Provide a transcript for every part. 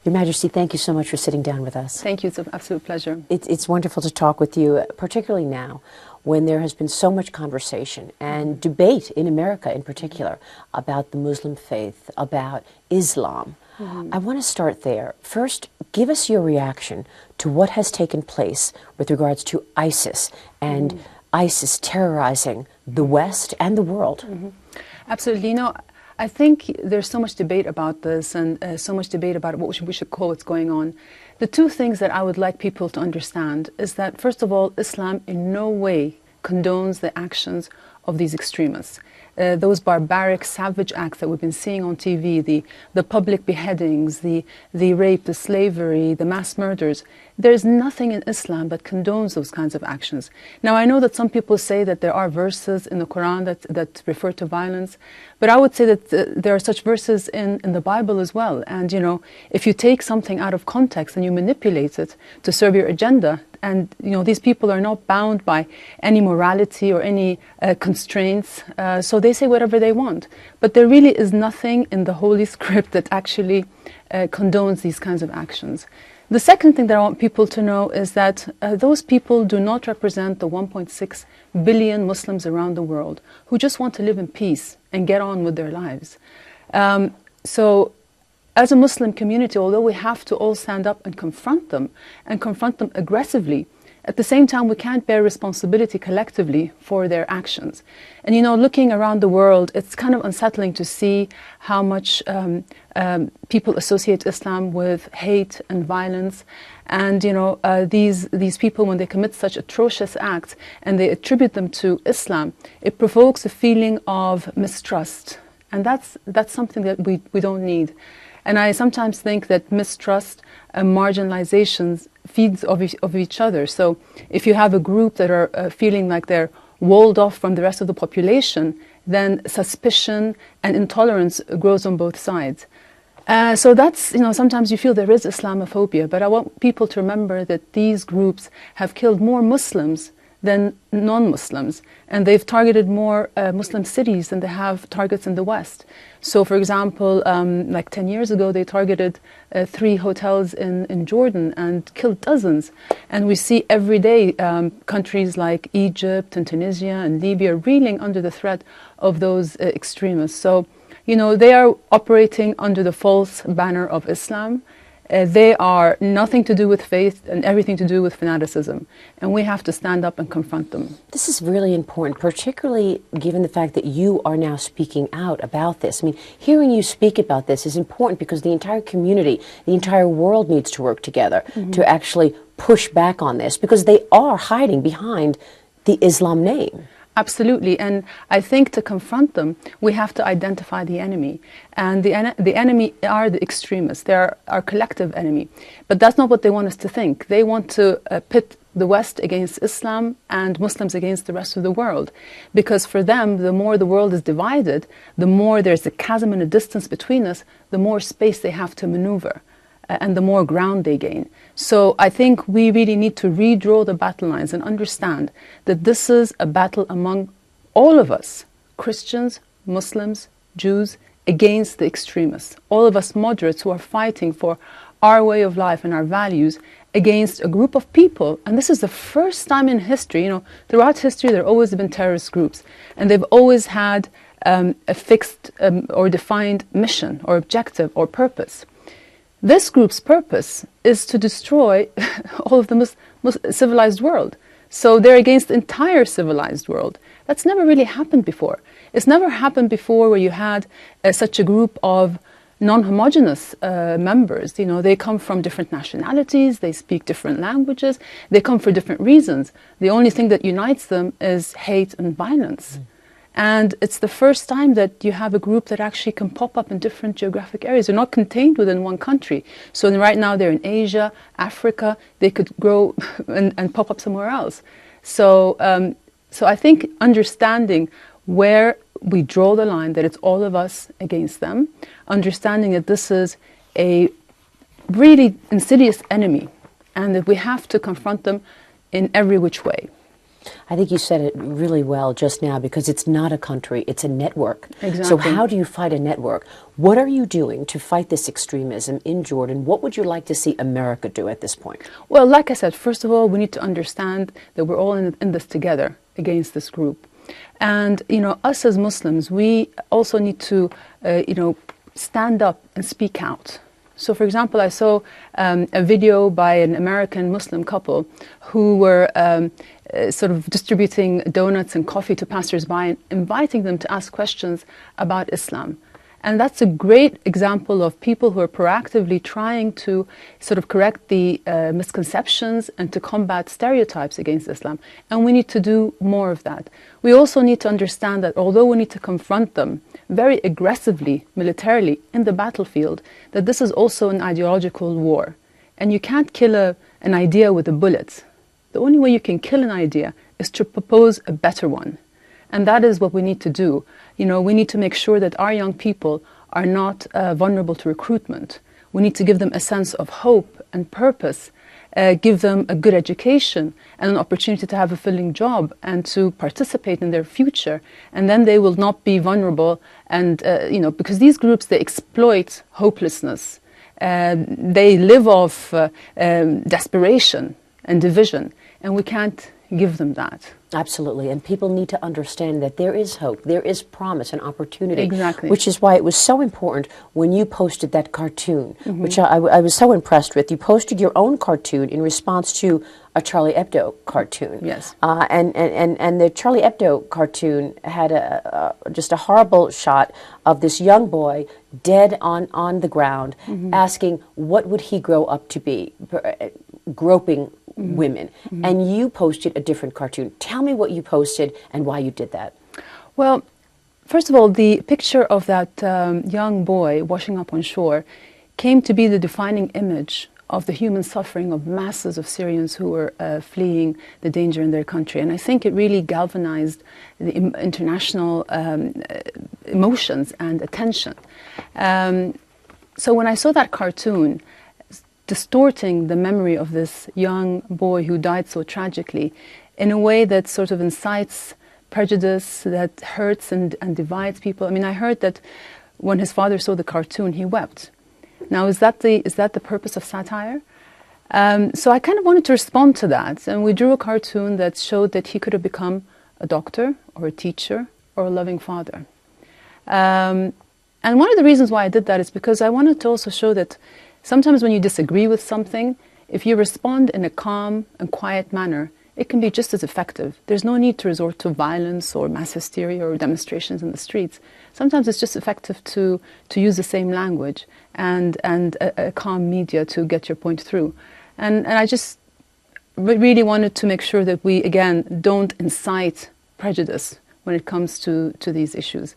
Your Majesty, thank you so much for sitting down with us. Thank you. It's an absolute pleasure. It's wonderful to talk with you, particularly now when there has been so much conversation and debate in America in particular about the Muslim faith, about Islam. I want to start there. First, give us your reaction to what has taken place with regards to ISIS and ISIS terrorizing the West and the world. Absolutely. You know, I think there's so much debate about this and so much debate about what we should call what's going on. The two things that I would like people to understand is that, first of all, Islam in no way condones the actions of these extremists. Those barbaric, savage acts that we've been seeing on TV, the public beheadings, the rape, the slavery, the mass murders, there's nothing in Islam that condones those kinds of actions. Now, I know that some people say that there are verses in the Quran that refer to violence, but I would say that there are such verses in the Bible as well. And, you know, if you take something out of context and you manipulate it to serve your agenda, and, you know, these people are not bound by any morality or any constraints, so they say whatever they want. But there really is nothing in the Holy Script that actually condones these kinds of actions. The second thing that I want people to know is that those people do not represent the 1.6 billion Muslims around the world who just want to live in peace and get on with their lives. So as a Muslim community, although we have to all stand up and confront them aggressively, at the same time, we can't bear responsibility collectively for their actions. And, you know, looking around the world, it's kind of unsettling to see how much people associate Islam with hate and violence. And, you know, these people, when they commit such atrocious acts and they attribute them to Islam, it provokes a feeling of mistrust. And that's something that we don't need. And I sometimes think that mistrust and marginalizations feeds of each other. So if you have a group that are feeling like they're walled off from the rest of the population, then suspicion and intolerance grows on both sides. So that's, you know, sometimes you feel there is Islamophobia, but I want people to remember that these groups have killed more Muslims than non-Muslims, and they've targeted more Muslim cities than they have targets in the West. So, for example, like 10 years ago, they targeted 3 hotels in Jordan and killed dozens. And we see every day countries like Egypt and Tunisia and Libya reeling under the threat of those extremists. So, you know, they are operating under the false banner of Islam. They are nothing to do with faith and everything to do with fanaticism. And we have to stand up and confront them. This is really important, particularly given the fact that you are now speaking out about this. I mean, hearing you speak about this is important because the entire community, the entire world needs to work together to actually push back on this, because they are hiding behind the Islam name. Absolutely, and I think to confront them, we have to identify the enemy. And the enemy are the extremists. They are our collective enemy. But that's not what they want us to think. They want to pit the West against Islam and Muslims against the rest of the world. Because for them, the more the world is divided, the more there's a chasm and a distance between us, the more space they have to maneuver. And the more ground they gain. So I think we really need to redraw the battle lines and understand that this is a battle among all of us, Christians, Muslims, Jews, against the extremists. All of us moderates who are fighting for our way of life and our values against a group of people. And this is the first time in history, you know, throughout history there have always been terrorist groups. And they've always had a fixed or defined mission or objective or purpose. This group's purpose is to destroy all of the civilized world. So they're against the entire civilized world. That's never really happened before. It's never happened before where you had such a group of non-homogeneous members. You know, they come from different nationalities, they speak different languages, they come for different reasons. The only thing that unites them is hate and violence. And it's the first time that you have a group that actually can pop up in different geographic areas. They're not contained within one country. So right now they're in Asia, Africa. They could grow and pop up somewhere else. So, so I think understanding where we draw the line, that it's all of us against them, understanding that this is a really insidious enemy and that we have to confront them in every which way. I think you said it really well just now, because it's not a country, it's a network. Exactly. So how do you fight a network? What are you doing to fight this extremism in Jordan? What would you like to see America do at this point? Well, like I said, first of all, we need to understand that we're all in this together against this group. And, us as Muslims, we also need to, stand up and speak out. So, for example, I saw a video by an American Muslim couple who were sort of distributing donuts and coffee to passers-by and inviting them to ask questions about Islam. And that's a great example of people who are proactively trying to sort of correct the misconceptions and to combat stereotypes against Islam. And we need to do more of that. We also need to understand that although we need to confront them very aggressively, militarily, in the battlefield, that this is also an ideological war. And you can't kill an idea with a bullet. The only way you can kill an idea is to propose a better one. And that is what we need to do. We need to make sure that our young people are not vulnerable to recruitment. We need to give them a sense of hope and purpose, give them a good education and an opportunity to have a fulfilling job and to participate in their future. And then they will not be vulnerable. And, because these groups, they exploit hopelessness. They live off desperation and division. And we can't give them that. Absolutely, and people need to understand that there is hope, there is promise and opportunity. Exactly. Which is why it was so important when you posted that cartoon, which I was so impressed with. You posted your own cartoon in response to a Charlie Hebdo cartoon. Yes. And the Charlie Hebdo cartoon had just a horrible shot of this young boy dead on the ground, asking what would he grow up to be, groping women. And you posted a different cartoon. Tell me what you posted and why you did that. Well, first of all, the picture of that young boy washing up on shore came to be the defining image of the human suffering of masses of Syrians who were fleeing the danger in their country. And I think it really galvanized the international emotions and attention. So when I saw that cartoon, distorting the memory of this young boy who died so tragically in a way that sort of incites prejudice, that hurts and divides people. I mean, I heard that when his father saw the cartoon, he wept. Now, is that the purpose of satire? So I kind of wanted to respond to that, and we drew a cartoon that showed that he could have become a doctor or a teacher or a loving father. And one of the reasons why I did that is because I wanted to also show that sometimes when you disagree with something, if you respond in a calm and quiet manner, it can be just as effective. There's no need to resort to violence or mass hysteria or demonstrations in the streets. Sometimes it's just effective to use the same language and a calm media to get your point through. And I just really wanted to make sure that we, again, don't incite prejudice when it comes to these issues.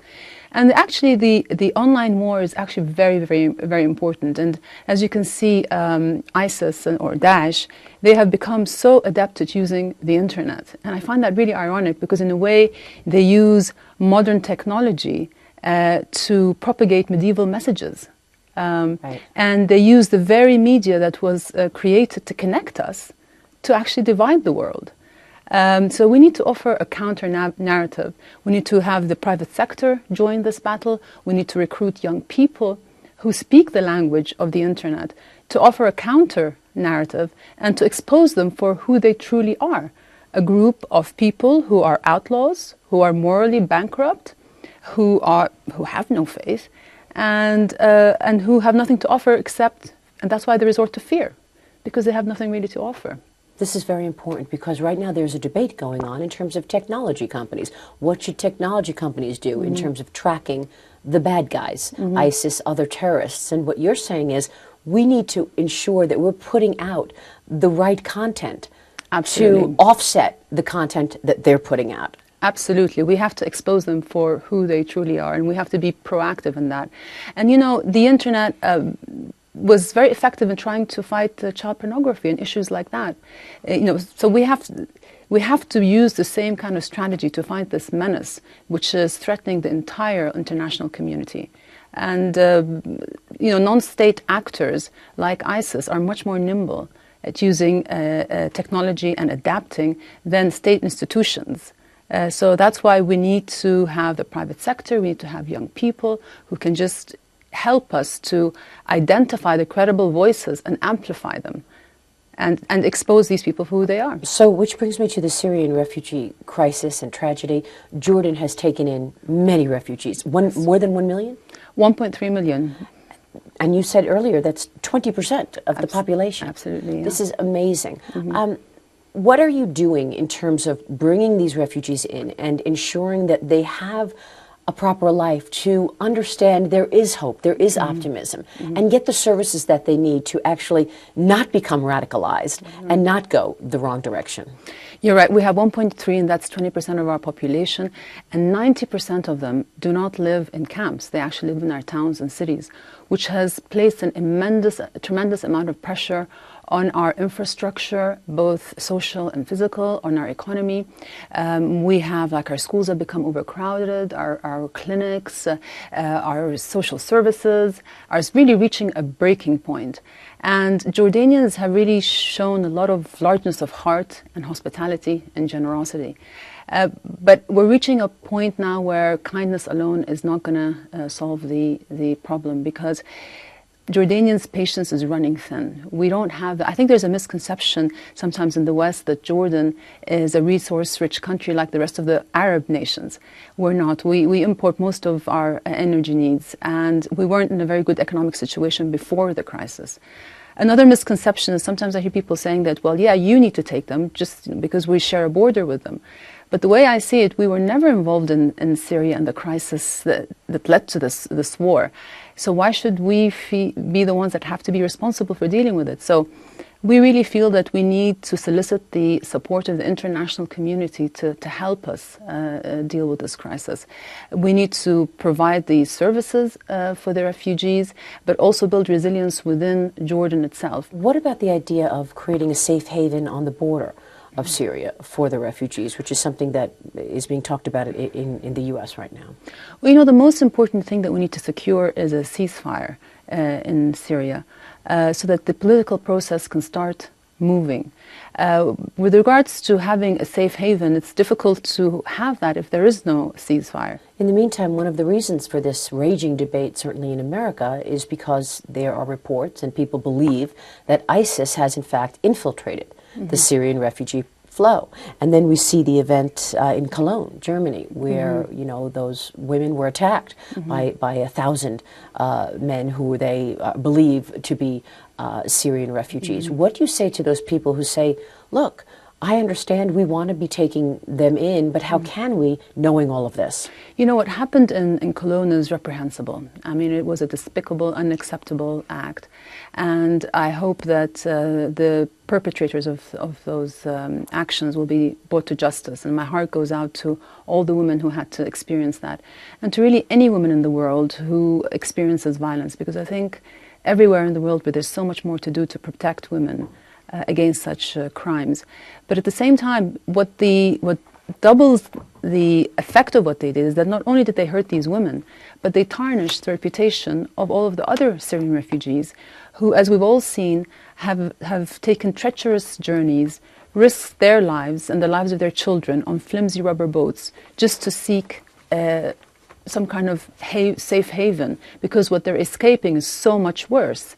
And actually, the online war is actually very, very, very important. And as you can see, ISIS or Daesh, they have become so adept at using the internet. And I find that really ironic because in a way, they use modern technology to propagate medieval messages. Right. And they use the very media that was created to connect us to actually divide the world. So we need to offer a counter-narrative. We need to have the private sector join this battle. We need to recruit young people who speak the language of the internet to offer a counter-narrative and to expose them for who they truly are. A group of people who are outlaws, who are morally bankrupt, who have no faith, and who have nothing to offer except, and that's why they resort to fear, because they have nothing really to offer. This is very important because right now there's a debate going on in terms of technology companies. What should technology companies do in terms of tracking the bad guys, ISIS, other terrorists? And what you're saying is we need to ensure that we're putting out the right content to offset the content that they're putting out. Absolutely. We have to expose them for who they truly are, and we have to be proactive in that. And you know, the internet was very effective in trying to fight child pornography and issues like that. So we have to use the same kind of strategy to fight this menace, which is threatening the entire international community. And non-state actors like ISIS are much more nimble at using technology and adapting than state institutions. So that's why we need to have the private sector, we need to have young people who can just help us to identify the credible voices and amplify them and expose these people for who they are. So, which brings me to the Syrian refugee crisis and tragedy. Jordan has taken in many refugees, more than 1 million? 1.3 million. And you said earlier that's 20% of the population. Absolutely. Yeah. This is amazing. What are you doing in terms of bringing these refugees in and ensuring that they have a proper life, to understand there is hope, there is optimism, and get the services that they need to actually not become radicalized and not go the wrong direction? You're right. We have 1.3, and that's 20% of our population, and 90% of them do not live in camps. They actually live in our towns and cities, which has placed a tremendous amount of pressure on our infrastructure, both social and physical, on our economy. We have, like, our schools have become overcrowded, our clinics, our social services are really reaching a breaking point. And Jordanians have really shown a lot of largeness of heart and hospitality and generosity. But we're reaching a point now where kindness alone is not going to solve the problem, because Jordanians' patience is running thin. We don't have I think there's a misconception sometimes in the West that Jordan is a resource-rich country like the rest of the Arab nations. We're not. We import most of our energy needs, and we weren't in a very good economic situation before the crisis. Another misconception is sometimes I hear people saying that, well, yeah, you need to take them just because we share a border with them. But the way I see it, we were never involved in Syria and the crisis that led to this war. So why should we be the ones that have to be responsible for dealing with it? So we really feel that we need to solicit the support of the international community to help us deal with this crisis. We need to provide the services for the refugees, but also build resilience within Jordan itself. What about the idea of creating a safe haven on the border of Syria for the refugees, which is something that is being talked about in the U.S. right now? Well, you know, the most important thing that we need to secure is a ceasefire in Syria, so that the political process can start moving. With regards to having a safe haven, it's difficult to have that if there is no ceasefire. In the meantime, one of the reasons for this raging debate, certainly in America, is because there are reports and people believe that ISIS has in fact infiltrated the Syrian refugee flow. And then we see the event in Cologne, Germany, where you know, those women were attacked by 1,000 men who they believe to be Syrian refugees. What do you say to those people who say, look, I understand we want to be taking them in, but how can we, knowing all of this? You know, what happened in Cologne is reprehensible. I mean, it was a despicable, unacceptable act. And I hope that the perpetrators of those actions will be brought to justice. And my heart goes out to all the women who had to experience that. And to really any woman in the world who experiences violence, because I think everywhere in the world where there's so much more to do to protect women against such crimes. But at the same time, what doubles the effect of what they did is that not only did they hurt these women, but they tarnished the reputation of all of the other Syrian refugees who, as we've all seen, have taken treacherous journeys, risked their lives and the lives of their children on flimsy rubber boats just to seek some kind of safe haven, because what they're escaping is so much worse.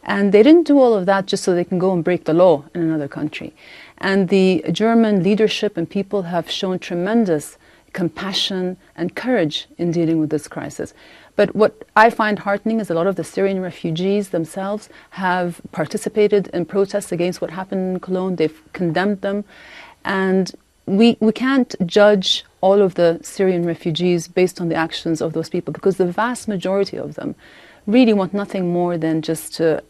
And they didn't do all of that just so they can go and break the law in another country. And the German leadership and people have shown tremendous compassion and courage in dealing with this crisis. But what I find heartening is a lot of the Syrian refugees themselves have participated in protests against what happened in Cologne. They've condemned them. And we can't judge all of the Syrian refugees based on the actions of those people, because the vast majority of them really want nothing more than just to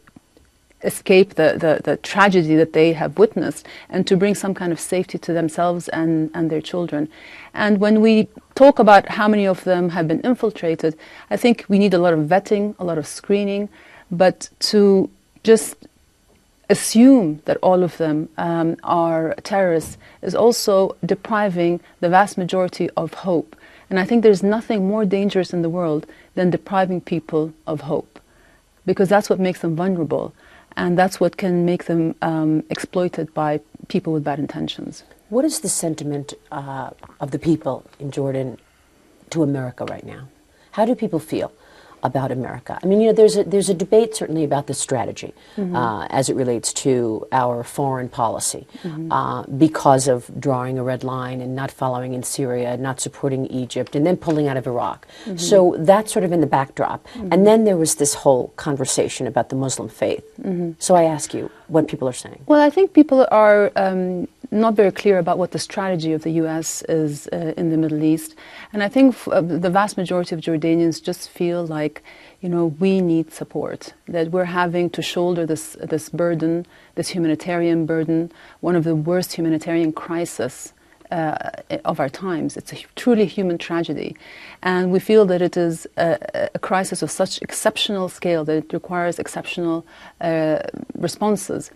escape the tragedy that they have witnessed and to bring some kind of safety to themselves and their children. And when we talk about how many of them have been infiltrated, I think we need a lot of vetting, a lot of screening, but to just assume that all of them are terrorists is also depriving the vast majority of hope. And I think there's nothing more dangerous in the world than depriving people of hope, because that's what makes them vulnerable. And that's what can make them exploited by people with bad intentions. What is the sentiment of the people in Jordan to America right now? How do people feel about America? I mean, you know, there's a debate certainly about the strategy as it relates to our foreign policy because of drawing a red line and not following in Syria, not supporting Egypt, and then pulling out of Iraq. So that's sort of in the backdrop. And then there was this whole conversation about the Muslim faith. So I ask you what people are saying. Well, I think people are not very clear about what the strategy of the U.S. is in the Middle East. And I think the vast majority of Jordanians just feel like, you know, we need support, that we're having to shoulder this burden, this humanitarian burden, one of the worst humanitarian crises of our times. It's a truly human tragedy. And we feel that it is a crisis of such exceptional scale that it requires exceptional responses.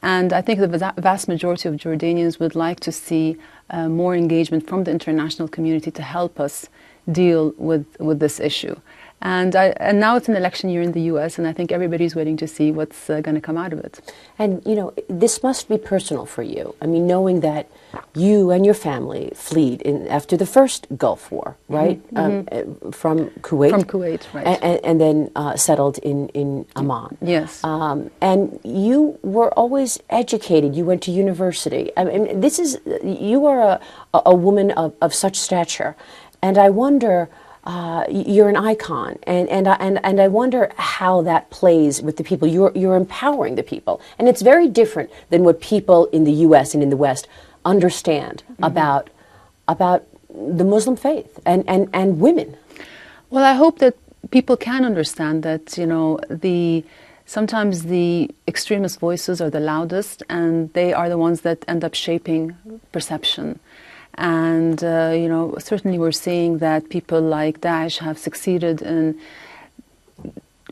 And I think the vast majority of Jordanians would like to see more engagement from the international community to help us deal with this issue. And now it's an election year in the U.S., and I think everybody's waiting to see what's going to come out of it. And, you know, this must be personal for you. I mean, knowing that you and your family fled after the first Gulf War, right? From Kuwait. From Kuwait, right. And then settled in Amman. Yes. And you were always educated. You went to university. I mean, you are a woman of such stature. And I wonder... you're an icon, and I wonder how that plays with the people. You're empowering the people, and it's very different than what people in the U.S. and in the West understand about the Muslim faith and women. Well, I hope that people can understand that, you know, sometimes the extremist voices are the loudest, and they are the ones that end up shaping perception. And, you know, certainly we're seeing that people like Daesh have succeeded in,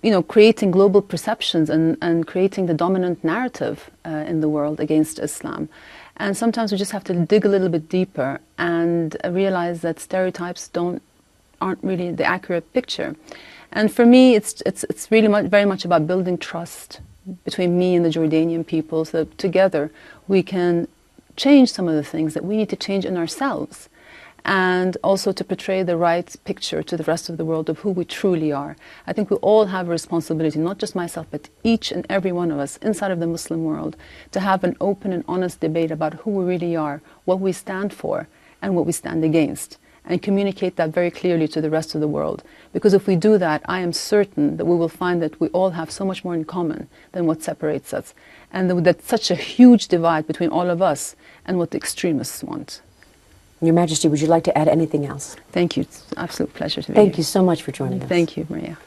you know, creating global perceptions and creating the dominant narrative in the world against Islam. And sometimes we just have to dig a little bit deeper and realize that stereotypes aren't really the accurate picture. And for me, it's really very much about building trust between me and the Jordanian people, so that together we can change some of the things that we need to change in ourselves, and also to portray the right picture to the rest of the world of who we truly are. I think we all have a responsibility, not just myself, but each and every one of us inside of the Muslim world, to have an open and honest debate about who we really are, what we stand for, and what we stand against, and communicate that very clearly to the rest of the world. Because if we do that, I am certain that we will find that we all have so much more in common than what separates us, and that's such a huge divide between all of us and what the extremists want. Your Majesty, would you like to add anything else? Thank you. It's an absolute pleasure to be here. Thank you so much for joining us. Thank you, Maria.